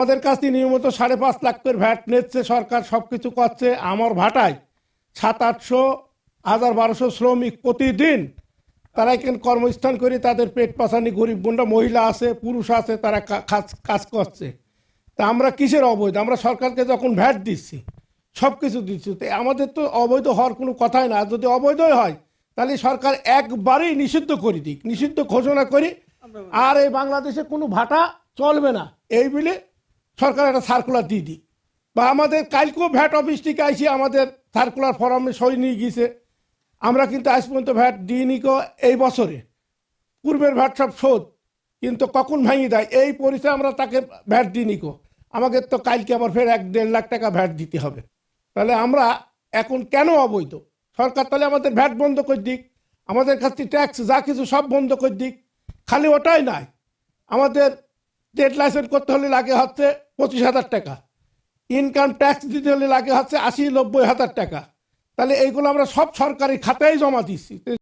আমাদের কাছে নিয়মিত 5.5 লাখ করে ভ্যাট নিচ্ছে সরকার, সবকিছু করছে। আমার ভাটায় 700-800, 1000-1200 শ্রমিক প্রতিদিন তারা এখানে কর্মস্থান করে তাদের পেট পাচানি, গরিব গুন্ডা মহিলা আছে, পুরুষ আছে, তারা কাজ করছে। তা আমরা কিসের অবৈধ? আমরা সরকারকে যখন ভ্যাট দিচ্ছি, সব কিছু দিচ্ছি, তো আমাদের তো অবৈধ হওয়ার কোনো কথাই না। যদি অবৈধই হয় তাহলে সরকার একবারেই নিষিদ্ধ করে দিক, নিষিদ্ধ ঘোষণা করি, আর এই বাংলাদেশে কোনো ভাটা চলবে না এই বলে সরকার একটা সার্কুলার দিয়ে দিক। বা আমাদের কালকেও ভ্যাট অফিস থেকে আইসি আমাদের সার্কুলার ফর্মে সই নিয়ে গিয়েছে। আমরা কিন্তু আজ পর্যন্ত ভ্যাট দিইনি কো এই বছরে, পূর্বের ভ্যাট সব শোধ, কিন্তু কখন ভাঙি দেয় এই পরিচয় আমরা তাকে ভ্যাট দিইনি কো। আমাকে তো কালকে আবার ফের 1-1.5 লাখ টাকা ভ্যাট দিতে হবে। তাহলে আমরা এখন কেন অবৈধ? সরকার তাহলে আমাদের ভ্যাট বন্ধ করে দিক, আমাদের কাছ থেকে ট্যাক্স যা কিছু সব বন্ধ করে দিক। খালি ওটাই নয়, আমাদের ট্রেড লাইসেন্স করতে হলে লাগে হচ্ছে 25,000 টাকা, ইনকাম ট্যাক্স দিতে হলে লাগে হচ্ছে 80-90 হাজার টাকা। তাহলে এইগুলো আমরা সব সরকারি খাতায় জমা দিচ্ছি।